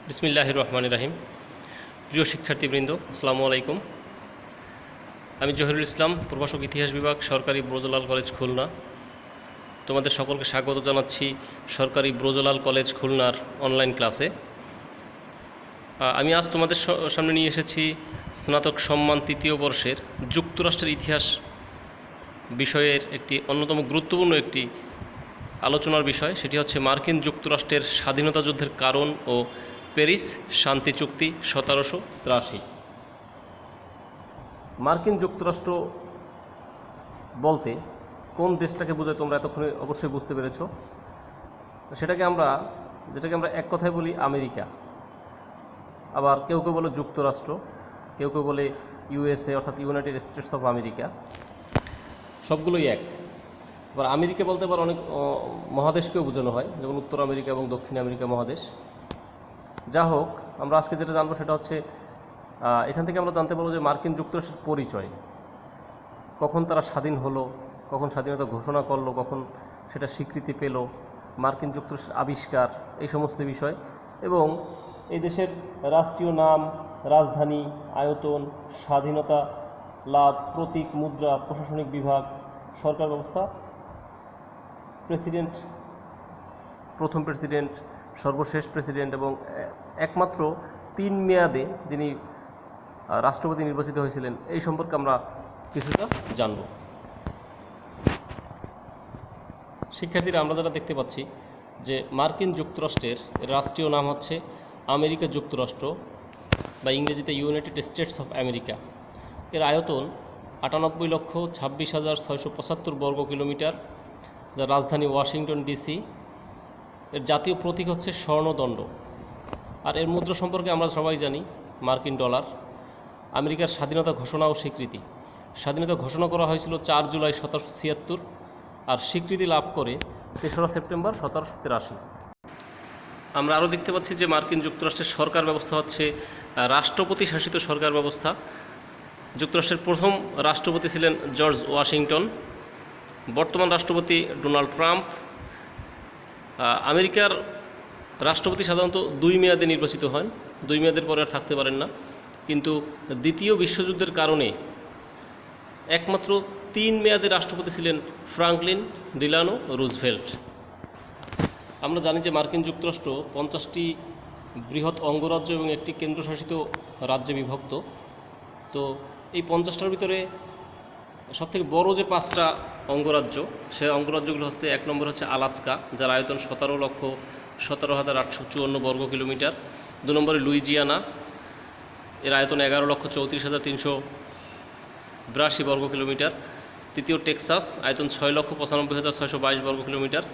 বিসমিল্লাহির রহমানির রহিম। প্রিয় শিক্ষার্থীবৃন্দ, আসসালামু আলাইকুম। আমি জহিরুল ইসলাম, প্রভাষক ইতিহাস বিভাগ, সরকারি ব্রজলাল কলেজ খুলনা। তোমাদের সকলকে স্বাগত জানাচ্ছি সরকারি ব্রজলাল কলেজ খুলনার অনলাইন ক্লাসে। আমি আজ তোমাদের সামনে নিয়ে এসেছি স্নাতক সম্মান তৃতীয় বর্ষের যুক্তরাষ্ট্রের ইতিহাস বিষয়ের একটি অন্যতম গুরুত্বপূর্ণ একটি আলোচনার বিষয়। সেটি হচ্ছে মার্কিন যুক্তরাষ্ট্রের স্বাধীনতা যুদ্ধের কারণ ও প্যারিস শান্তি চুক্তি 1783। মার্কিন যুক্তরাষ্ট্র বলতে কোন দেশটাকে বোঝায় তোমরা এতক্ষণে অবশ্যই বুঝতে পেরেছ। যেটাকে আমরা এক কথায় বলি আমেরিকা, আবার কেউ কেউ বলে যুক্তরাষ্ট্র, কেউ কেউ বলে ইউএসএ অর্থাৎ ইউনাইটেড স্টেটস অফ আমেরিকা, সবগুলোই এক। আবার আমেরিকা বলতে আবার অনেক মহাদেশকেও বোঝানো হয়, যেমন উত্তর আমেরিকা এবং দক্ষিণ আমেরিকা মহাদেশ। যা হোক, আমরা আজকে যেটা জানবো সেটা হচ্ছে এখান থেকে আমরা জানতে পারবো যে মার্কিন যুক্তরাষ্ট্রের পরিচয়, কখন তারা স্বাধীন হলো, কখন স্বাধীনতা ঘোষণা করলো, কখন সেটা স্বীকৃতি পেল, মার্কিন যুক্তরাষ্ট্রের আবিষ্কার, এই সমস্ত বিষয়, এবং এই দেশের রাষ্ট্রীয় নাম, রাজধানী, আয়তন, স্বাধীনতা লাভ, প্রতীক, মুদ্রা, প্রশাসনিক বিভাগ, সরকার ব্যবস্থা, প্রেসিডেন্ট, প্রথম প্রেসিডেন্ট, সর্বশেষ প্রেসিডেন্ট এবং একমাত্র 3 মেয়াদে যিনি রাষ্ট্রপতি নির্বাচিত হয়েছিলেন, এই সম্পর্কে আমরা কিছুটা জানব। শিক্ষার্থীরা, আমরা যারা দেখতে পাচ্ছি যে মার্কিন যুক্তরাষ্ট্রের রাষ্ট্রীয় নাম হচ্ছে আমেরিকা যুক্তরাষ্ট্র বা ইংরেজিতে ইউনাইটেড স্টেটস অফ আমেরিকা। এর আয়তন 98,26,675 বর্গ কিলোমিটার, যার রাজধানী ওয়াশিংটন ডিসি। এর জাতীয় প্রতীক হচ্ছে স্বর্ণদণ্ড। আর এর মুদ্রা সম্পর্কে আমরা সবাই জানি, মার্কিন ডলার। আমেরিকার স্বাধীনতা ঘোষণা ও স্বীকৃতি, স্বাধীনতা ঘোষণা করা হয়েছিল 4 জুলাই 1776, আর স্বীকৃতি লাভ করে 3রা সেপ্টেম্বর 1783। আমরা আরও দেখতে পাচ্ছি যে মার্কিন যুক্তরাষ্ট্রের সরকার ব্যবস্থা হচ্ছে রাষ্ট্রপতি শাসিত সরকার ব্যবস্থা। যুক্তরাষ্ট্রের প্রথম রাষ্ট্রপতি ছিলেন জর্জ ওয়াশিংটন, বর্তমান রাষ্ট্রপতি ডোনাল্ড ট্রাম্প। আমেরিকার রাষ্ট্রপতি সাধারণত 2 মেয়াদে নির্বাচিত হন, 2 মেয়াদের পরে আর থাকতে পারেন না। কিন্তু দ্বিতীয় বিশ্বযুদ্ধের কারণে একমাত্র 3 মেয়াদে রাষ্ট্রপতি ছিলেন ফ্রাঙ্কলিন ডিলানো রুজভেল্ট। আমরা জানি যে মার্কিন যুক্তরাষ্ট্র 50টি বৃহৎ অঙ্গরাজ্য এবং একটি কেন্দ্রশাসিত রাজ্যে বিভক্ত। তো এই 50টার ভিতরে সবথেকে বড় যে 5টা অঙ্গরাজ্য, সে অঙ্গরাজ্যগুলো হচ্ছে, 1 নম্বর হচ্ছে আলাস্কা, যার আয়তন 17,17,854 বর্গ কিলোমিটার। 2 নম্বরে লুইজিয়ানা, এর আয়তন 11,34,382 বর্গ কিলোমিটার। তৃতীয় টেক্সাস, আয়তন 6,95,622 বর্গ কিলোমিটার।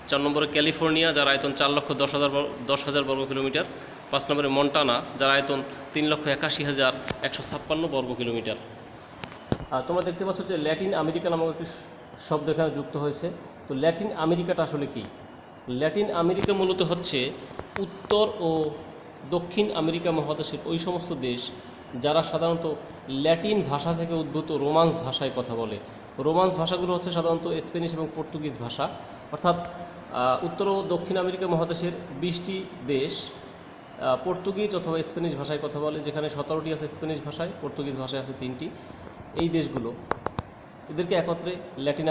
4 নম্বরে ক্যালিফোর্নিয়া, যার আয়তন 4,10,000 বর্গ কিলোমিটার। 5 নম্বরে মন্টানা, যার আয়তন 3,81,156 বর্গ কিলোমিটার। তোমরা দেখতে পাচ্ছ যে ল্যাটিন আমেরিকা নামক একটি শব্দ এখানে যুক্ত হয়েছে। তো ল্যাটিন আমেরিকাটা আসলে কি? ল্যাটিন আমেরিকা মূলত হচ্ছে উত্তর ও দক্ষিণ আমেরিকা মহাদেশের ওই সমস্ত দেশ যারা সাধারণত ল্যাটিন ভাষা থেকে উদ্ভূত রোমান্স ভাষায় কথা বলে। রোমান্স ভাষাগুলো হচ্ছে সাধারণত স্প্যানিশ এবং পর্তুগিজ ভাষা। অর্থাৎ উত্তর ও দক্ষিণ আমেরিকা মহাদেশের 20টি দেশ পর্তুগিজ অথবা স্প্যানিশ ভাষায় কথা বলে, যেখানে 17টি আছে স্প্যানিশ ভাষায়, পর্তুগিজ ভাষায় আছে 3টি। এই দেশগুলো, এদেরকে একত্রে ল্যাটিন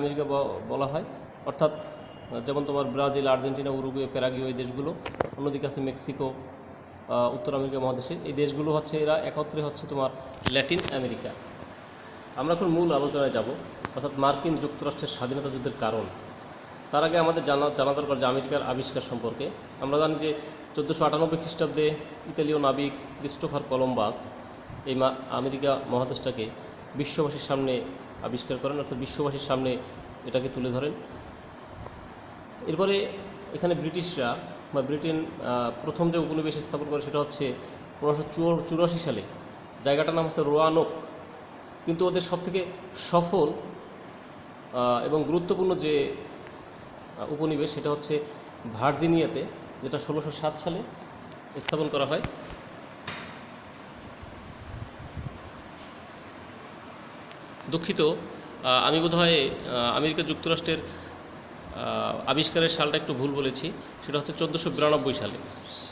আমেরিকা বলা হয়। অর্থাৎ যেমন তোমার ব্রাজিল, আর্জেন্টিনা, উরুগুয়ে, প্যারাগুয়ে, এই দেশগুলো। অন্যদিকে আছে মেক্সিকো, উত্তর আমেরিকা মহাদেশে। এই দেশগুলো হচ্ছে, এরা একত্রে হচ্ছে তোমার ল্যাটিন আমেরিকা। আমরা এখন মূল আলোচনায় যাব, অর্থাৎ মার্কিন যুক্তরাষ্ট্রের স্বাধীনতা যুদ্ধের কারণ। তার আগে আমাদের জানা দরকার যে আমেরিকার আবিষ্কার সম্পর্কে। আমরা জানি যে 1498 খ্রিস্টাব্দে ইতালীয় নাবিক ক্রিস্টোফার কলম্বাস এই আমেরিকা মহাদেশটাকে বিশ্ববাসীর সামনে আবিষ্কার করেন, অর্থাৎ বিশ্ববাসীর সামনে এটাকে তুলে ধরেন। এরপরে এখানে ব্রিটিশরা বা ব্রিটেন প্রথম যে উপনিবেশ স্থাপন করে সেটা হচ্ছে 1584 সালে। জায়গাটার নাম হচ্ছে রোয়ানোক। কিন্তু ওদের সবথেকে সফল এবং গুরুত্বপূর্ণ যে উপনিবেশ সেটা হচ্ছে ভার্জিনিয়াতে, যেটা 1607 সালে স্থাপন করা হয়। দুঃখিত, আমি বোধহয় আমেরিকা যুক্তরাষ্ট্রের আবিষ্কারের সালটা একটু ভুল বলেছি, সেটা হচ্ছে 1492 সালে,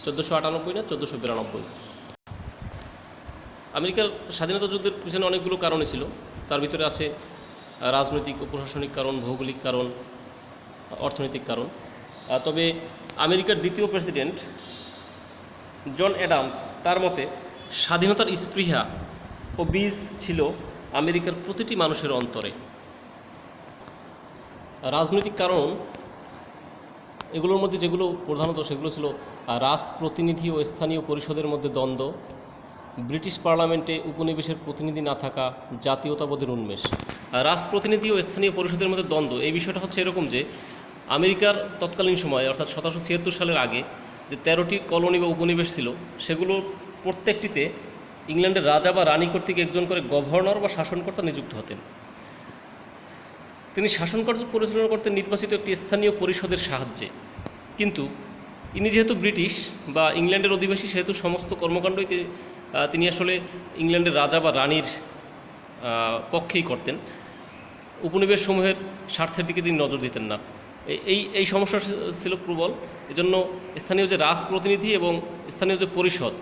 1498 না 1492। আমেরিকার স্বাধীনতা যুদ্ধের পিছনে অনেকগুলো কারণই ছিল, তার ভিতরে আছে রাজনৈতিক ও প্রশাসনিক কারণ, ভৌগোলিক কারণ, অর্থনৈতিক কারণ। তবে আমেরিকার দ্বিতীয় প্রেসিডেন্ট জন অ্যাডামস, তার মতে স্বাধীনতার স্পৃহা ও বীজ ছিল আমেরিকার প্রতিটি মানুষের অন্তরে। রাজনৈতিক কারণ এগুলোর মধ্যে যেগুলো প্রধানত, সেগুলো ছিল রাজপ্রতিনিধি ও স্থানীয় পরিষদের মধ্যে দ্বন্দ্ব, ব্রিটিশ পার্লামেন্টে উপনিবেশের প্রতিনিধি না থাকা, জাতীয়তাবোধের উন্মেষ। রাজপ্রতিনিধি ও স্থানীয় পরিষদের মধ্যে দ্বন্দ্ব, এই বিষয়টা হচ্ছে এরকম যে আমেরিকার তৎকালীন সময়ে অর্থাৎ 1776 সালের আগে যে 13টি কলোনি বা উপনিবেশ ছিল, সেগুলোর প্রত্যেকটিতে ইংল্যান্ডের রাজা বা রানী কর্তৃক একজন করে গভর্নর বা শাসনকর্তা নিযুক্ত হতেন। তিনি শাসনকার্য পরিচালনা করতেন নির্বাচিত একটি স্থানীয় পরিষদের সাহায্যে। কিন্তু ইনি যেহেতু ব্রিটিশ বা ইংল্যান্ডের অধিবাসী, সেহেতু সমস্ত কর্মকাণ্ডই তিনি আসলে ইংল্যান্ডের রাজা বা রানীর পক্ষেই করতেন। উপনিবেশ সমূহের স্বার্থের দিকে তিনি নজর দিতেন না। এই সমস্যা ছিল প্রবল। এজন্য স্থানীয় যে রাজপ্রতিনিধি এবং স্থানীয় যে পরিষদ,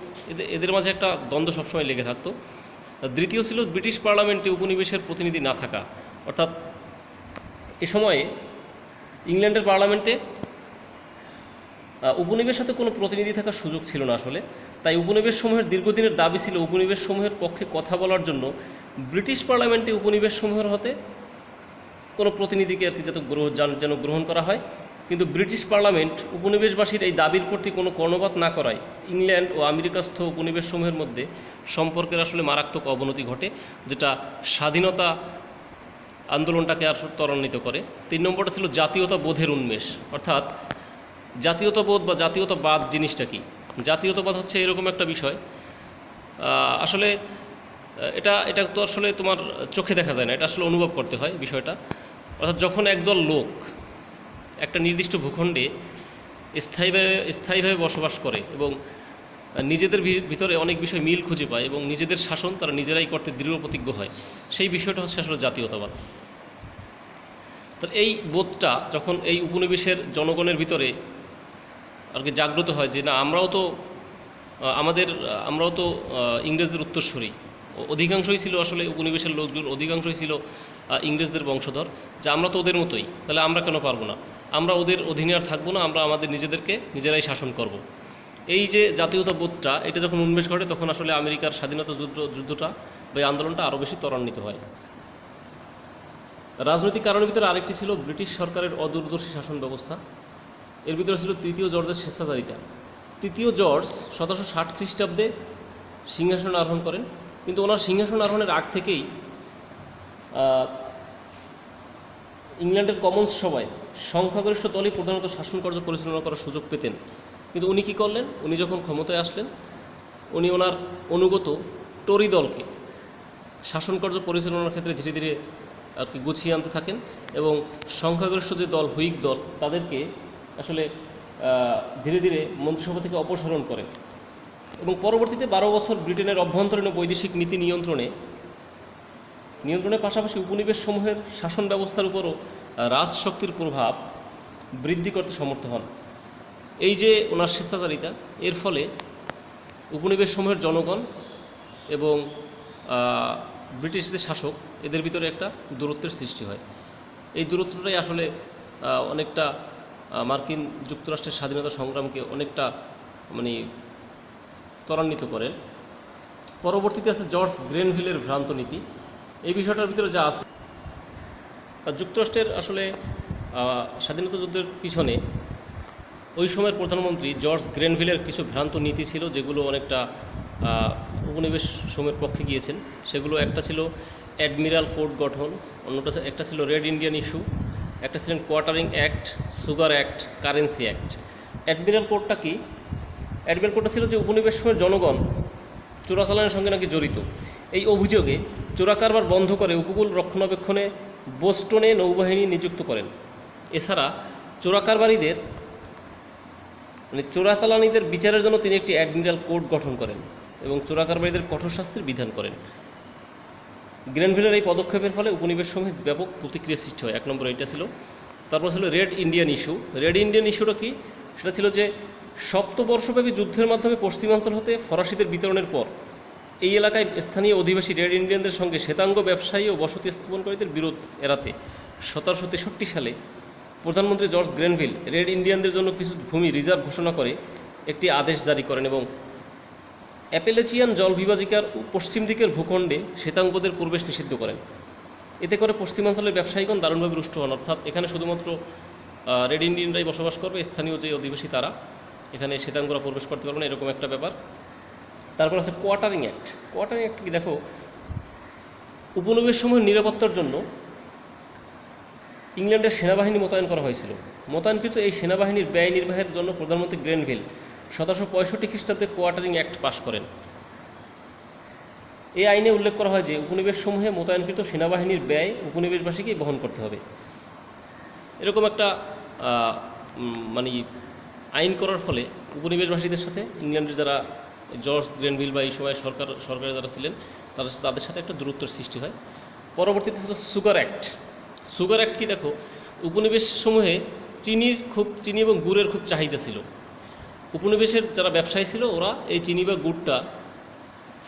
এদের মাঝে একটা দ্বন্দ্ব সবসময় লেগে থাকতো। দ্বিতীয় ছিল ব্রিটিশ পার্লামেন্টে উপনিবেশের প্রতিনিধি না থাকা, অর্থাৎ এ সময়ে ইংল্যান্ডের পার্লামেন্টে উপনিবেশ সাথে কোনো প্রতিনিধি থাকার সুযোগ ছিল না আসলে। তাই উপনিবেশ সমূহের দীর্ঘদিনের দাবি ছিল উপনিবেশ সমূহের পক্ষে কথা বলার জন্য ব্রিটিশ পার্লামেন্টে উপনিবেশ সমূহের হতে কোনো প্রতিনিধিকে আর কি যেন গ্রহণ করা হয়। কিন্তু ব্রিটিশ পার্লামেন্ট উপনিবেশবাসীর এই দাবির প্রতি কোনো কর্ণপাত না করায় ইংল্যান্ড ও আমেরিকাস্থ উপনিবেশ সমূহের মধ্যে সম্পর্কের আসলে মারাত্মক অবনতি ঘটে, যেটা স্বাধীনতা আন্দোলনটাকে আর ত্বরান্বিত করে। 3 নম্বরটা ছিল জাতীয়তাবোধের উন্মেষ, অর্থাৎ জাতীয়তাবোধ বা জাতীয়তাবাদ জিনিসটা কি? জাতীয়তাবাদ হচ্ছে এরকম একটা বিষয়, আসলে এটা তো আসলে তোমার চোখে দেখা যায় না, এটা আসলে অনুভব করতে হয় বিষয়টা। অর্থাৎ যখন একদল লোক একটা নির্দিষ্ট ভূখণ্ডে স্থায়ীভাবে বসবাস করে এবং নিজেদের ভিতরে অনেক বিষয় মিল খুঁজে পায় এবং নিজেদের শাসন তারা নিজেরাই করতে দৃঢ় প্রতিজ্ঞ হয়, সেই বিষয়টা হচ্ছে আসলে জাতীয়তাবাদ। তাহলে এই বোধটা যখন এই উপনিবেশের জনগণের ভিতরে আর কি জাগ্রত হয় যে না, আমরাও তো ইংরেজদের উত্তরসূরি, অধিকাংশই ছিল আসলে উপনিবেশের লোকজন, অধিকাংশই ছিল ইংরেজদের বংশধর, যে আমরা তো ওদের মতোই, তাহলে আমরা কেন পারবো না? আমরা ওদের অধীনে আর থাকবো না, আমরা আমাদের নিজেদেরকে নিজেরাই শাসন করব। এই যে জাতীয়তাবোধটা, এটা যখন উন্মেষ ঘটে তখন আসলে আমেরিকার স্বাধীনতা যুদ্ধটা বা এই আন্দোলনটা আরও বেশি ত্বরান্বিত হয়। রাজনৈতিক কারণের ভিতরে আরেকটি ছিল ব্রিটিশ সরকারের অদূরদর্শী শাসন ব্যবস্থা। এর ভিতরে ছিল তৃতীয় জর্জের স্বেচ্ছাচারিতা। তৃতীয় জর্জ 1760 খ্রিস্টাব্দে সিংহাসন আরোহণ করেন, কিন্তু ওনার সিংহাসন আরোহণের আগ থেকেই ইংল্যান্ডের কমন্স সভায় সংখ্যাগরিষ্ঠ দলই প্রধানত শাসনকার্য পরিচালনা করার সুযোগ পেতেন। কিন্তু উনি কী করলেন? উনি যখন ক্ষমতায় আসলেন, উনি ওনার অনুগত টরি দলকে শাসনকার্য পরিচালনার ক্ষেত্রে ধীরে ধীরে আর কি গুছিয়ে আনতে থাকেন এবং সংখ্যাগরিষ্ঠ যে দল, হুইগ দল, তাদেরকে আসলে ধীরে ধীরে মন্ত্রিসভা থেকে অপসারণ করেন এবং পরবর্তীতে 12 বছর ব্রিটেনের অভ্যন্তরীণ ও বৈদেশিক নীতি নিয়ন্ত্রণের পাশাপাশি উপনিবেশ সমূহের শাসন ব্যবস্থার উপরও রাজশক্তির প্রভাব বৃদ্ধি করতে সমর্থ হন। এই যে ওনার স্বেচ্ছাচারিতা, এর ফলে উপনিবেশ সমূহের জনগণ এবং ব্রিটিশদের শাসক, এদের ভিতরে একটা দূরত্বের সৃষ্টি হয়। এই দূরত্বটাই আসলে অনেকটা মার্কিন যুক্তরাষ্ট্রের স্বাধীনতা সংগ্রামকে অনেকটা ত্বরান্বিত করেন। পরবর্তীতে আছে জর্জ গ্রেনভিলের ভ্রান্ত নীতি। এই বিষয়টার ভিতরে যা আছে, যুক্তরাষ্ট্রের আসলে স্বাধীনতা যুদ্ধের পিছনে ওই সময়ের প্রধানমন্ত্রী জর্জ গ্রেনভিলের কিছু ভ্রান্ত নীতি ছিল, যেগুলো অনেকটা উপনিবেশ সমূহের পক্ষে গিয়েছেন। সেগুলো একটা ছিল অ্যাডমিরাল কোড গঠন, একটা ছিল রেড ইন্ডিয়ান ইস্যু, একটা ছিলেন quartering act, sugar act, currency act. Admiral কোডটা কি? অ্যাডমিরাল কোডটা ছিল যে উপনিবেশ সময়ের জনগণ চোরাচালানের সঙ্গে নাকি জড়িত। এই অভিযোগে চোরা কারবার বন্ধ করে উপকূল রক্ষণাবেক্ষণে বোস্টনে নৌবাহিনী নিযুক্ত করেন। এছাড়া চোরাকারবারীদের চোরাচালানিদের বিচারের জন্য তিনি একটি অ্যাডমিরাল কোড গঠন করেন এবং চোরাকারবারীদের কঠোর শাস্তির বিধান করেন। গ্রেনভিলের এই পদক্ষেপের ফলে উপনিবেশ সমূহে ব্যাপক প্রতিক্রিয়া সৃষ্টি হয়। 1 নম্বর এটা ছিল। তারপর ছিল red Indian issue. Red Indian ইস্যুটা কি? সেটা ছিল যে সপ্তবর্ষব্যাপী যুদ্ধের মাধ্যমে পশ্চিমাঞ্চল হতে ফরাসিদের বিতরণের পর এই এলাকায় স্থানীয় অধিবাসী রেড ইন্ডিয়ানদের সঙ্গে শ্বেতাঙ্গ ব্যবসায়ী ও বসতি স্থাপনকারীদের বিরোধ এড়াতে 1763 সালে প্রধানমন্ত্রী জর্জ গ্রেনভিল রেড ইন্ডিয়ানদের জন্য কিছু ভূমি রিজার্ভ ঘোষণা করে একটি আদেশ জারি করেন এবং অ্যাপেলেচিয়ান জল বিভাজিকার পশ্চিম দিকের ভূখণ্ডে শ্বেতাঙ্গদের প্রবেশ নিষিদ্ধ করেন। এতে করে পশ্চিমাঞ্চলের ব্যবসায়ীগণ দারুণভাবে রুষ্ট হন, অর্থাৎ এখানে শুধুমাত্র রেড ইন্ডিয়ানরাই বসবাস করবে, স্থানীয় যে অধিবাসী তারা, এখানে শ্বেতাঙ্গরা প্রবেশ করতে পারবে না, এরকম একটা ব্যাপার। তারপর আছে কোয়ার্টারিং অ্যাক্ট। কোয়ার্টারিং অ্যাক্ট কি? দেখো, উপনিবেশ সমূহের নিরাপত্তার জন্য ইংল্যান্ডের সেনাবাহিনী মোতায়েন করা হয়েছিল। মোতায়েনকৃত এই সেনাবাহিনীর ব্যয় নির্বাহের জন্য প্রধানমন্ত্রী গ্রেনভিল 1765 খ্রিস্টাব্দে কোয়ার্টারিং অ্যাক্ট পাশ করেন। এই আইনে উল্লেখ করা হয় যে উপনিবেশ সমূহে মোতায়েনকৃত সেনাবাহিনীর ব্যয় উপনিবেশবাসীকেই বহন করতে হবে। এরকম একটা মানে আইন করার ফলে উপনিবেশবাসীদের সাথে ইংল্যান্ডের যারা জর্জ গ্রেনভিল বা এই সময় সরকারে যারা ছিলেন তাদের সাথে একটা দূরত্বের সৃষ্টি হয়। পরবর্তীতে ছিল সুগার অ্যাক্ট। সুগার অ্যাক্ট কি? দেখো, উপনিবেশ সমূহে চিনি এবং গুড়ের খুব চাহিদা ছিল। উপনিবেশের যারা ব্যবসায়ী ছিল ওরা এই চিনি বা গুড়টা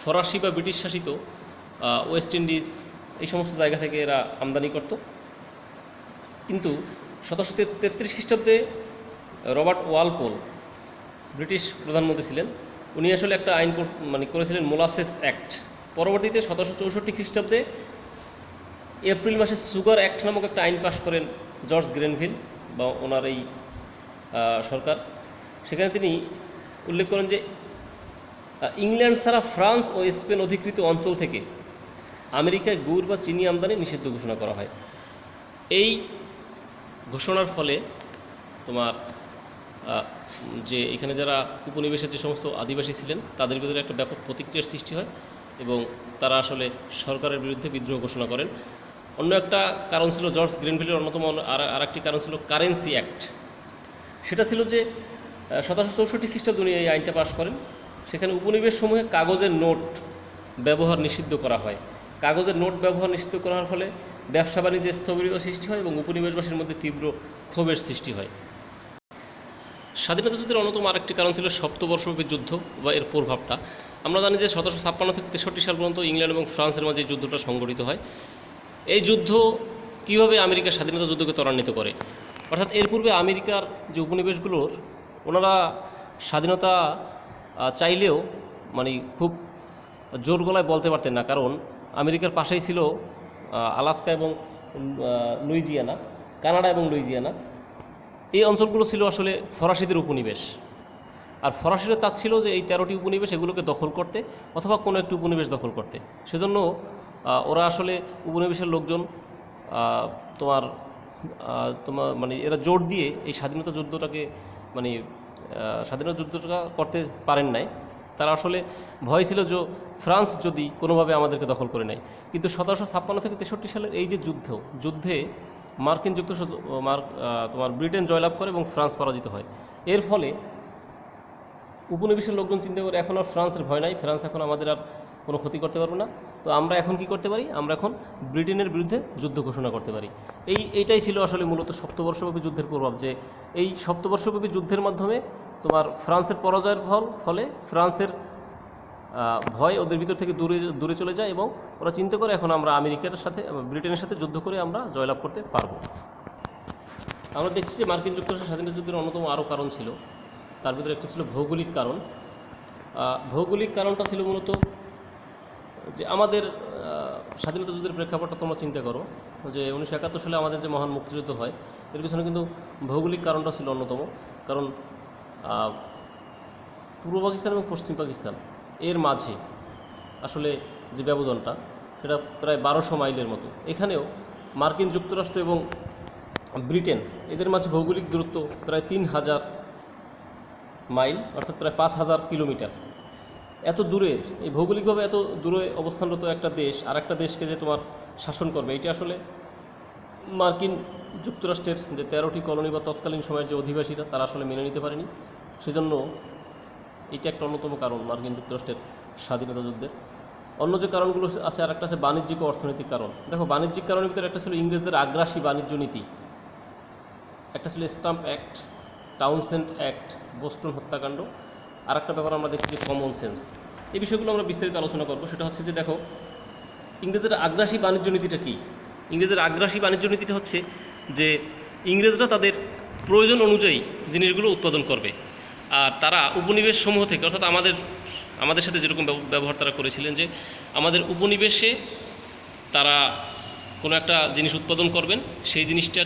ফরাসি বা ব্রিটিশ শাসিত ওয়েস্ট ইন্ডিজ এই সমস্ত জায়গা থেকে এরা আমদানি করত। কিন্তু 1733 খ্রিস্টাব্দে রবার্ট ওয়ালপোল, ব্রিটিশ প্রধানমন্ত্রী ছিলেন, উনি আসলে একটা আইন করেছিলেন, মোলাসেস অ্যাক্ট। পরবর্তীতে 1764 খ্রিস্টাব্দে এপ্রিল মাসে সুগার অ্যাক্ট নামক একটা আইন পাশ করেন জর্জ গ্রেনভিল বা ওনার এই সরকার। সেখানে তিনি উল্লেখ করেন যে ইংল্যান্ড ছাড়া ফ্রান্স ও স্পেন অধিকৃত অঞ্চল থেকে আমেরিকায় গুড় বা চিনি আমদানি নিষিদ্ধ ঘোষণা করা হয়। এই ঘোষণার ফলে তোমার যে এখানে যারা উপনিবেশের যে সমস্ত আদিবাসী ছিলেন তাদের ভিতরে একটা ব্যাপক প্রতিক্রিয়ার সৃষ্টি হয় এবং তারা আসলে সরকারের বিরুদ্ধে বিদ্রোহ ঘোষণা করেন। অন্য একটা কারণ ছিল জর্জ গ্রেনভিলের অন্যতম আর একটি কারণ ছিল কারেন্সি অ্যাক্ট। সেটা ছিল যে 1764 খ্রিস্টাব্দে উনি এই আইনটা পাশ করেন। সেখানে উপনিবেশ সমূহে কাগজের নোট ব্যবহার নিষিদ্ধ করা হয়। কাগজের নোট ব্যবহার নিষিদ্ধ করার ফলে ব্যবসা বাণিজ্যে স্থবিরতা সৃষ্টি হয় এবং উপনিবেশবাসীর মধ্যে তীব্র ক্ষোভের সৃষ্টি হয়। স্বাধীনতা যুদ্ধের অন্যতম আরেকটি কারণ ছিল সপ্তবর্ষব্যাপী যুদ্ধ বা এর প্রভাবটা। আমরা জানি যে 1756 থেকে 63 সাল পর্যন্ত ইংল্যান্ড এবং ফ্রান্সের মাঝে এই যুদ্ধটা সংঘটিত হয়। এই যুদ্ধ কীভাবে আমেরিকার স্বাধীনতা যুদ্ধকে ত্বরান্বিত করে? অর্থাৎ এর পূর্বে আমেরিকার যে উপনিবেশগুলোর ওনারা স্বাধীনতা চাইলেও খুব জোর গলায় বলতে পারতেন না, কারণ আমেরিকার পাশেই ছিল আলাস্কা এবং লুইজিয়ানা, কানাডা এবং লুইজিয়ানা। এই অঞ্চলগুলো ছিল আসলে ফরাসিদের উপনিবেশ, আর ফরাসিরা চাচ্ছিল যে এই 13টি উপনিবেশ এগুলোকে দখল করতে অথবা কোনো একটি উপনিবেশ দখল করতে। সেজন্য ওরা আসলে উপনিবেশের লোকজন তোমার এরা জোর দিয়ে এই স্বাধীনতা যুদ্ধটাকে স্বাধীনতা যুদ্ধটা করতে পারেন নাই। তারা আসলে ভয় ছিল যে ফ্রান্স যদি কোনোভাবে আমাদেরকে দখল করে নেয়। কিন্তু 1756 থেকে 63 সালের এই যে যুদ্ধে মার্কিন যুক্তরাষ্ট্র তোমার ব্রিটেন জয়লাভ করে এবং ফ্রান্স পরাজিত হয়। এর ফলে উপনিবেশের লোকজন চিন্তা করে এখন আর ফ্রান্সের ভয় নাই, ফ্রান্স এখন আমাদের আর কোনো ক্ষতি করতে পারবে না, তো আমরা এখন কি করতে পারি? আমরা এখন ব্রিটেনের বিরুদ্ধে যুদ্ধ ঘোষণা করতে পারি। এইটাই ছিল আসলে মূলত সপ্তবর্ষব্যাপী যুদ্ধের প্রভাব, যে এই সপ্তবর্ষব্যাপী যুদ্ধের মাধ্যমে তোমার ফ্রান্সের পরাজয়ের ফলে ফ্রান্সের ভয় ওদের ভিতর থেকে দূরে চলে যায় এবং ওরা চিন্তা করে এখন আমরা ব্রিটেনের সাথে যুদ্ধ করে আমরা জয়লাভ করতে পারবো। আমরা দেখছি যে মার্কিন যুক্তরাষ্ট্রের স্বাধীনতা যুদ্ধের অন্যতম আরও কারণ ছিল, তার ভিতরে একটা ছিল ভৌগোলিক কারণ। ভৌগোলিক কারণটা ছিল মূলত যে আমাদের স্বাধীনতা যুদ্ধের প্রেক্ষাপটটা তোমরা চিন্তা করো যে 1971 সালে আমাদের যে মহান মুক্তিযুদ্ধ হয় এর পিছনে কিন্তু ভৌগোলিক কারণটা ছিল অন্যতম। কারণ পূর্ব পাকিস্তান এবং পশ্চিম পাকিস্তান এর মাঝে আসলে যে ব্যবধানটা সেটা প্রায় 1200 মাইলের মতো। এখানেও মার্কিন যুক্তরাষ্ট্র এবং ব্রিটেন এদের মাঝে ভৌগোলিক দূরত্ব প্রায় 3000 মাইল, অর্থাৎ প্রায় 5000 কিলোমিটার। এত দূরের এই ভৌগোলিকভাবে এত দূরে অবস্থানরত একটা দেশ আর একটা দেশকে যে তোমার শাসন করবে, এটা আসলে মার্কিন যুক্তরাষ্ট্রের যে 13টি কলোনি বা তৎকালীন সময়ের যে অধিবাসীরা তারা আসলে মেনে নিতে পারেনি। সেজন্য এটা একটা অন্যতম কারণ মার্কিন যুক্তরাষ্ট্রের স্বাধীনতা যুদ্ধের। অন্য যে কারণগুলো আছে আর একটা আছে বাণিজ্যিক ও অর্থনৈতিক কারণ। দেখো, বাণিজ্যিক কারণের ভিতরে একটা ছিল ইংরেজদের আগ্রাসী বাণিজ্য নীতি। একটা ছিল Stamp Act, Townshend Act, Boston হত্যাকাণ্ড। আর একটা ব্যাপার আমরা দেখছি যে কমন সেন্স। এই বিষয়গুলো আমরা বিস্তারিত আলোচনা করব। সেটা হচ্ছে যে দেখো, ইংরেজের আগ্রাসী বাণিজ্য নীতিটা কী? ইংরেজের আগ্রাসী বাণিজ্য নীতিটা হচ্ছে যে ইংরেজরা তাদের প্রয়োজন অনুযায়ী জিনিসগুলো উৎপাদন করবে, আর তারা উপনিবেশ সমূহ থেকে, অর্থাৎ আমাদের সাথে যেরকম ব্যবহার তারা করেছিলেন, যে আমাদের উপনিবেশে তারা কোনো একটা জিনিস উৎপাদন করবেন, সেই জিনিসটা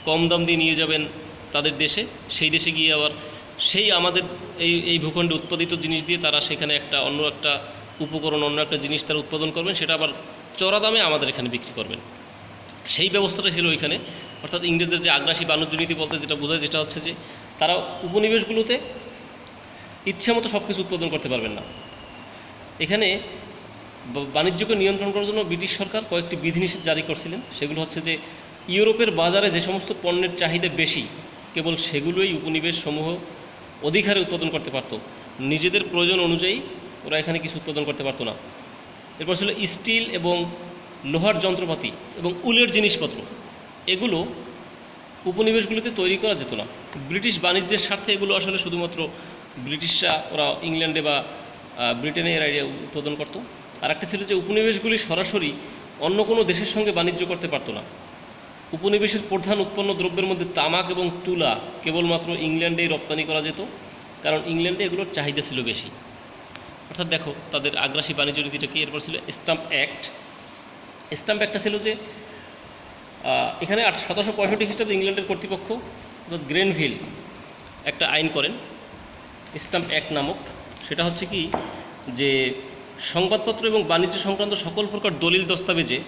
কম দাম দিয়ে নিয়ে যাবেন তাদের দেশে, সেই দেশে গিয়ে আবার সেই আমাদের এই ভূখণ্ডে উৎপাদিত জিনিস দিয়ে তারা সেখানে অন্য একটা উপকরণ, অন্য একটা জিনিস তারা উৎপাদন করবেন, সেটা আবার চড়া দামে আমাদের এখানে বিক্রি করবেন। সেই ব্যবস্থাটা ছিল ওইখানে। অর্থাৎ ইংরেজদের যে আগ্রাসী বাণিজ্য নীতি বলতে যেটা বোঝায়, যেটা হচ্ছে যে তারা উপনিবেশগুলোতে ইচ্ছে মতো সব কিছু উৎপাদন করতে পারবেন না। এখানে বাণিজ্যকে নিয়ন্ত্রণ করার জন্য ব্রিটিশ সরকার কয়েকটি বিধিনিষেধ জারি করছিলেন। সেগুলো হচ্ছে যে ইউরোপের বাজারে যে সমস্ত পণ্যের চাহিদা বেশি, কেবল সেগুলোই উপনিবেশ সমূহ অধিকারে উৎপাদন করতে পারত, নিজেদের প্রয়োজন অনুযায়ী ওরা এখানে কিছু উৎপাদন করতে পারতো না। এরপর ছিল স্টিল এবং লোহার যন্ত্রপাতি এবং উলের জিনিসপত্র, এগুলো উপনিবেশগুলিতে তৈরি করা যেত না। ব্রিটিশ বাণিজ্যের স্বার্থে এগুলো আসলে শুধুমাত্র ব্রিটিশরা, ওরা ইংল্যান্ডে বা ব্রিটেনে এর আইডিয়া উৎপাদন করত। আর একটা ছিল যে উপনিবেশগুলি সরাসরি অন্য কোনো দেশের সঙ্গে বাণিজ্য করতে পারতো না। উপনিবেশের প্রধান উৎপন্ন দ্রব্যের মধ্যে তামাক এবং তুলা কেবলমাত্র ইংল্যান্ডেই রপ্তানি করা যেত, কারণ ইংল্যান্ডে এগুলোর চাহিদা ছিল বেশি। অর্থাৎ দেখো তাদের আগ্রাসী বাণিজ্য নীতিটা কি। এরপর ছিল স্টাম্প অ্যাক্ট। স্টাম্প অ্যাক্টটা ছিল যে এখানে 1765 খ্রিস্টাব্দে ইংল্যান্ডের কর্তৃপক্ষ গ্রেনভিল একটা আইন করেন, স্টাম্প অ্যাক্ট নামক। সেটা হচ্ছে কি যে সংবাদপত্র এবং বাণিজ্য সংক্রান্ত সকল প্রকার দলিল দস্তাবেজে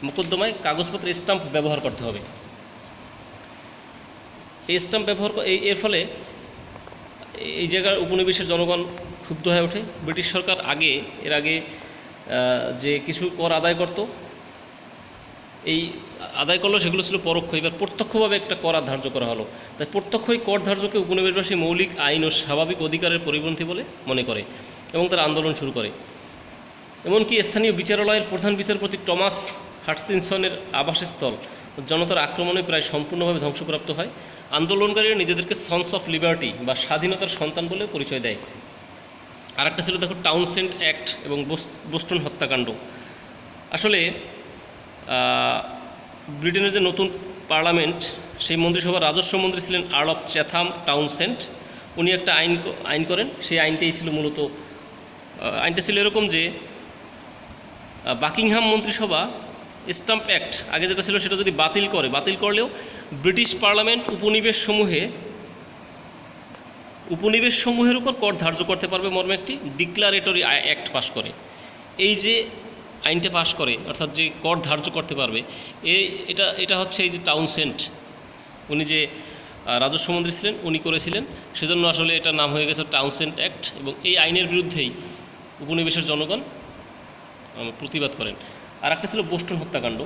মোকদ্দমায় কাগজপত্রে স্টাম্প ব্যবহার করতে হবে। এই স্টাম্প ব্যবহার এর ফলে এই জায়গার উপনিবেশের জনগণ ক্ষুব্ধ হয়ে ওঠে। ব্রিটিশ সরকার এর আগে যে কিছু কর আদায় করত, এই আদায় করলো সেগুলো ছিল পরোক্ষ, এবার প্রত্যক্ষভাবে একটা কর ধার্য করা হলো। তাই প্রত্যক্ষই কর ধার্যকে উপনিবেশবাসী মৌলিক আইন ও স্বাভাবিক অধিকারের পরিপন্থী বলে মনে করে এবং তারা আন্দোলন শুরু করে। এমনকি স্থানীয় বিচারালয়ের প্রধান বিচারপতি টমাস হাটচিনসনের আবাসস্থল জনতার আক্রমণে প্রায় সম্পূর্ণভাবে ধ্বংসপ্রাপ্ত হয়। আন্দোলনকারীরা নিজেদেরকে সন্স অফ লিবার্টি বা স্বাধীনতার সন্তান বলে পরিচয় দেয়। আর একটা ছিল দেখো টাউনসেন্ড অ্যাক্ট এবং বোস্টন হত্যাকাণ্ড। আসলে ব্রিটেনের যে নতুন পার্লামেন্ট, সেই মন্ত্রিসভার রাজস্ব মন্ত্রী ছিলেন আর্ল অফ চ্যাথাম টাউনসেন্ড। উনি একটা আইন করেন। সেই আইনটাই ছিল মূলত, আইনটা ছিল এরকম যে বাকিংহাম মন্ত্রিসভা স্টাম্প অ্যাক্ট আগে যেটা ছিল সেটা যদি বাতিল করলেও ব্রিটিশ পার্লামেন্ট উপনিবেশসমূহের উপর কর ধার্য করতে পারবে মর্মে একটি ডিক্লারেটরি অ্যাক্ট পাশ করে। এই যে আইনটা পাশ করে, অর্থাৎ যে কর ধার্য করতে পারবে, এটা হচ্ছে এই যে টাউনসেন্ড, উনি যে রাজস্ব মন্ত্রী ছিলেন, উনি করেছিলেন। সেজন্য আসলে এটার নাম হয়ে গেছে টাউনসেন্ড অ্যাক্ট। এবং এই আইনের বিরুদ্ধেই উপনিবেশের জনগণ প্রতিবাদ করেন। আর একটা ছিল বোস্টন হত্যাকাণ্ড।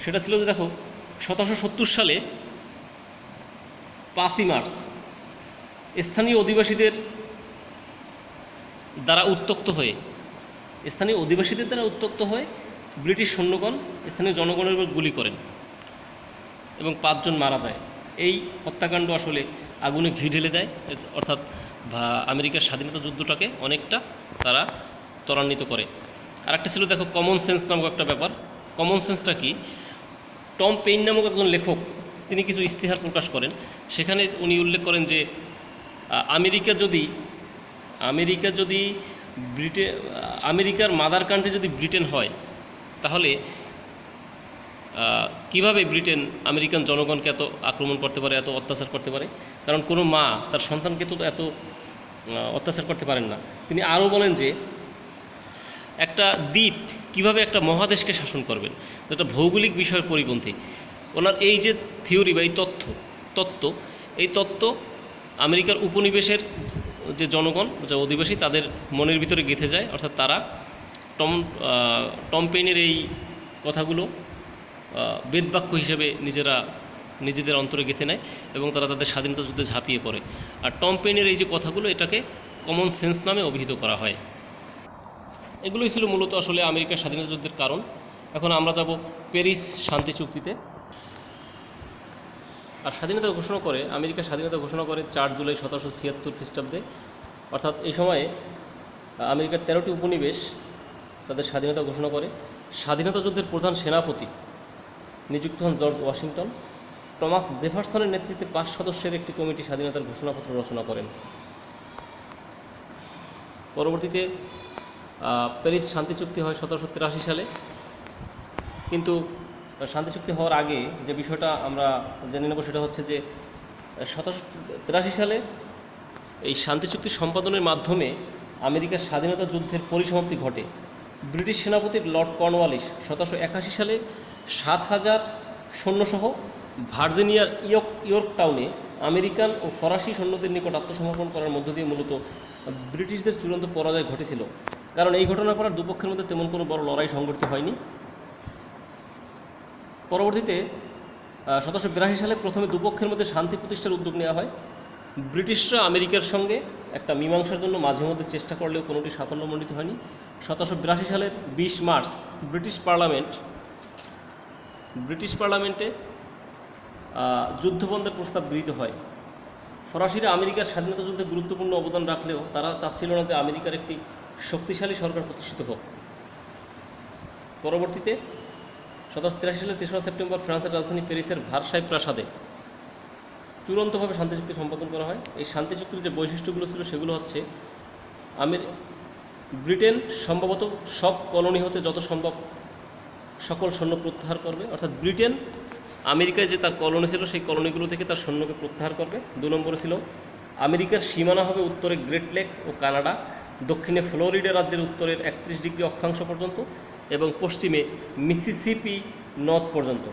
সেটা ছিল যে দেখো 1770 সালে 5ই মার্চ স্থানীয় অধিবাসীদের দ্বারা উত্ত্যক্ত হয়ে ব্রিটিশ সৈন্যগণ স্থানীয় জনগণের উপর গুলি করেন এবং 5 জন মারা যায়। এই হত্যাকাণ্ড আসলে আগুনে ঘি ঢেলে দেয়, অর্থাৎ আমেরিকার স্বাধীনতা যুদ্ধটাকে অনেকটা তারা ত্বরান্বিত করে। আর একটা ছিল দেখো কমন সেন্স নামক একটা ব্যাপার। কমন সেন্সটা কি? টম পেইন নামক একজন লেখক, তিনি কিছু ইশতেহার প্রকাশ করেন। সেখানে উনি উল্লেখ করেন যে আমেরিকার মাদার কান্ট্রি যদি ব্রিটেন হয়, তাহলে কিভাবে ব্রিটেন আমেরিকান জনগণকে এত আক্রমণ করতে পারে, এত অত্যাচার করতে পারে? কারণ কোনো মা তার সন্তানকে তো এত অত্যাচার করতে পারেন না। তিনি আরও বলেন যে একটা দ্বীপ কিভাবে একটা মহাদেশকে শাসন করবেন, যেটা ভৌগোলিক বিষয়ের পরিপন্থী। ওনার এই যে থিওরি বা এই তত্ত্ব আমেরিকার উপনিবেশের যে জনগণ, যে অধিবাসী, তাদের মনের ভিতরে গেঁথে যায়। অর্থাৎ তারা টম পেইনের এই কথাগুলো বেদবাক্য হিসেবে নিজেদের অন্তরে গেঁথে নেয় এবং তারা তাদের স্বাধীনতা যুদ্ধে ঝাঁপিয়ে পড়ে। আর টম পেইনের এই যে কথাগুলো, এটাকে কমন সেন্স নামে অভিহিত করা হয়। এগুলোই ছিল মূলত আসলে আমেরিকার স্বাধীনতা যুদ্ধের কারণ। এখন আমরা যাব প্যারিস শান্তি চুক্তিতে। আর স্বাধীনতা ঘোষণা করে, আমেরিকা স্বাধীনতা ঘোষণা করে 4 জুলাই 1776 খ্রিস্টাব্দে। অর্থাৎ এই সময়ে আমেরিকার 13টি উপনিবেশ তাদের স্বাধীনতা ঘোষণা করে। স্বাধীনতা যুদ্ধের প্রধান সেনাপতি নিযুক্ত হন জর্জ ওয়াশিংটন। টমাস জেফারসনের নেতৃত্বে 5 সদস্যের একটি কমিটি স্বাধীনতার ঘোষণাপত্র রচনা করেন। পরবর্তীতে প্যারিস শান্তি চুক্তি হয় 1783 সালে। কিন্তু শান্তি চুক্তি হওয়ার আগে যে বিষয়টা আমরা জেনে নেব সেটা হচ্ছে যে 1783 সালে এই শান্তি চুক্তি সম্পাদনের মাধ্যমে আমেরিকার স্বাধীনতা যুদ্ধের পরিসমাপ্তি ঘটে। ব্রিটিশ সেনাপতি লর্ড কর্নওয়ালিস 1781 সালে 7000 সৈন্যসহ ভার্জিনিয়ার ইয়র্ক টাউনে আমেরিকান ও ফরাসি সৈন্যদের নিকট আত্মসমর্পণ করার মধ্য দিয়ে মূলত ব্রিটিশদের চূড়ান্ত পরাজয় ঘটেছিল। কারণ এই ঘটনার পর দুপক্ষের মধ্যে তেমন কোনো বড় লড়াই সংঘটিত হয়নি। পরবর্তীতে 1782 সালে প্রথমে দুপক্ষের মধ্যে শান্তি প্রতিষ্ঠার উদ্যোগ নেওয়া হয়। ব্রিটিশরা আমেরিকার সঙ্গে একটা মীমাংসার জন্য মাঝে মধ্যে চেষ্টা করলেও কোনোটি সাফল্যমণ্ডিত হয়নি। 1782 সালের 20 মার্চ ব্রিটিশ পার্লামেন্টে যুদ্ধবন্ধের প্রস্তাব গৃহীত হয়। ফরাসিরা আমেরিকার স্বাধীনতা যুদ্ধে গুরুত্বপূর্ণ অবদান রাখলেও তারা চাচ্ছিল না যে আমেরিকার একটি শক্তিশালী সরকার প্রতিষ্ঠিত হোক। পরবর্তীতে 1783 সালের 3রা সেপ্টেম্বর ফ্রান্সের রাজধানী প্যারিসের ভার্সাই প্রাসাদে চূড়ান্তভাবে শান্তি চুক্তি সম্পাদন করা হয়। এই শান্তি চুক্তির যে বৈশিষ্ট্যগুলো ছিল সেগুলো হচ্ছে ব্রিটেন সম্ভবত সব কলোনি হতে যত সম্ভব সকল সৈন্য প্রত্যাহার করবে, অর্থাৎ ব্রিটেন আমেরিকায় যে তার কলোনি ছিল সেই কলোনিগুলো থেকে তার সৈন্যকে প্রত্যাহার করবে। 2 নম্বরে ছিল আমেরিকার সীমানা হবে উত্তরে গ্রেট লেক ও কানাডা, দক্ষিণে ফ্লোরিডা রাজ্যের উত্তরের 31 ডিগ্রি অক্ষাংশ পর্যন্ত এবং পশ্চিমে মিসিসিপি নদ পর্যন্ত।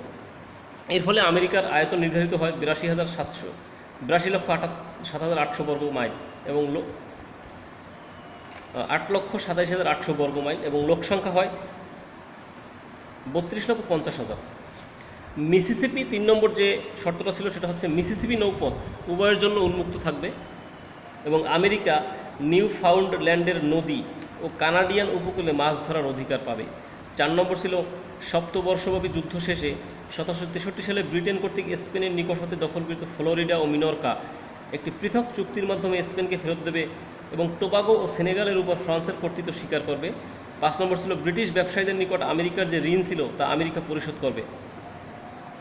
এর ফলে আমেরিকার আয়তন নির্ধারিত হয় 82,7,800 বর্গ মাইল এবং 8,27,800 বর্গ মাইল এবং লোকসংখ্যা হয় 32,50,000। মিসিসিপি 3 নম্বর যে শর্তটা ছিল সেটা হচ্ছে মিসিসিপি নৌপথ উভয়ের জন্য উন্মুক্ত থাকবে এবং আমেরিকা নিউ ফাউন্ডল্যান্ডের নদী ও কানাডিয়ান উপকূলে মাছ ধরার অধিকার পাবে। 4 নম্বর ছিল সপ্তবর্ষব্যাপী যুদ্ধ শেষে 1763 সালে ব্রিটেন কর্তৃক স্পেনের নিকট হতে দখলকৃত ফ্লোরিডা ও মিনরকা একটি পৃথক চুক্তির মাধ্যমে স্পেনকে ফেরত দেবে এবং টোবাগো ও সেনেগালের উপর ফ্রান্সের কর্তৃত্ব স্বীকার করবে। 5 নম্বর ছিল ব্রিটিশ ব্যবসায়ীদের নিকট আমেরিকার যে ঋণ ছিল তা আমেরিকা পরিশোধ করবে।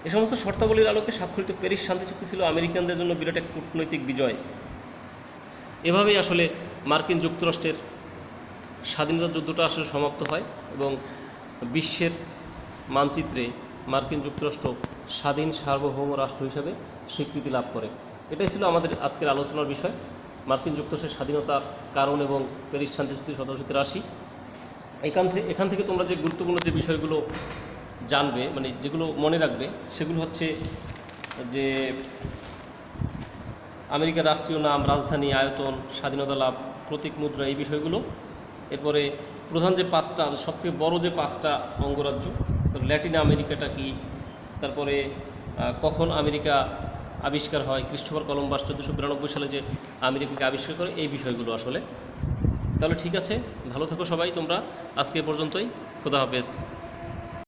এ সমস্ত শর্তাবলীর আলোকে স্বাক্ষরিত প্যারিস শান্তি চুক্তি ছিল আমেরিকানদের জন্য বিরাট এক কূটনৈতিক বিজয়। এভাবেই আসলে মার্কিন যুক্তরাষ্ট্রের স্বাধীনতা যুদ্ধটা আসলে সমাপ্ত হয় এবং বিশ্বের মানচিত্রে মার্কিন যুক্তরাষ্ট্র স্বাধীন সার্বভৌম রাষ্ট্র হিসাবে স্বীকৃতি লাভ করে। এটাই ছিল আমাদের আজকের আলোচনার বিষয়, মার্কিন যুক্তরাষ্ট্রের স্বাধীনতার কারণ এবং প্যারিস শান্তি চুক্তি 1783। এখান থেকে তোমরা যে গুরুত্বপূর্ণ যে বিষয়গুলো জানবে, মানে যেগুলো মনে রাখবে, সেগুলো হচ্ছে যে আমেরিকার রাষ্ট্রীয় নাম, রাজধানী, আয়তন, স্বাধীনতা লাভ, প্রতীক, মুদ্রা, এই বিষয়গুলো। এরপরে প্রধান যে 5টা, সবথেকে বড় যে 5টা অঙ্গরাজ্য, ল্যাটিন আমেরিকাটা কি, তারপরে কখন আমেরিকা আবিষ্কার হয়, ক্রিস্টোফার কলম্বাস 1492 সালে যে আমেরিকাকে আবিষ্কার করে, এই বিষয়গুলো আসলে। তাহলে ঠিক আছে, ভালো থেকো সবাই তোমরা, আজকে এ পর্যন্তই, খোদা হাফেজ।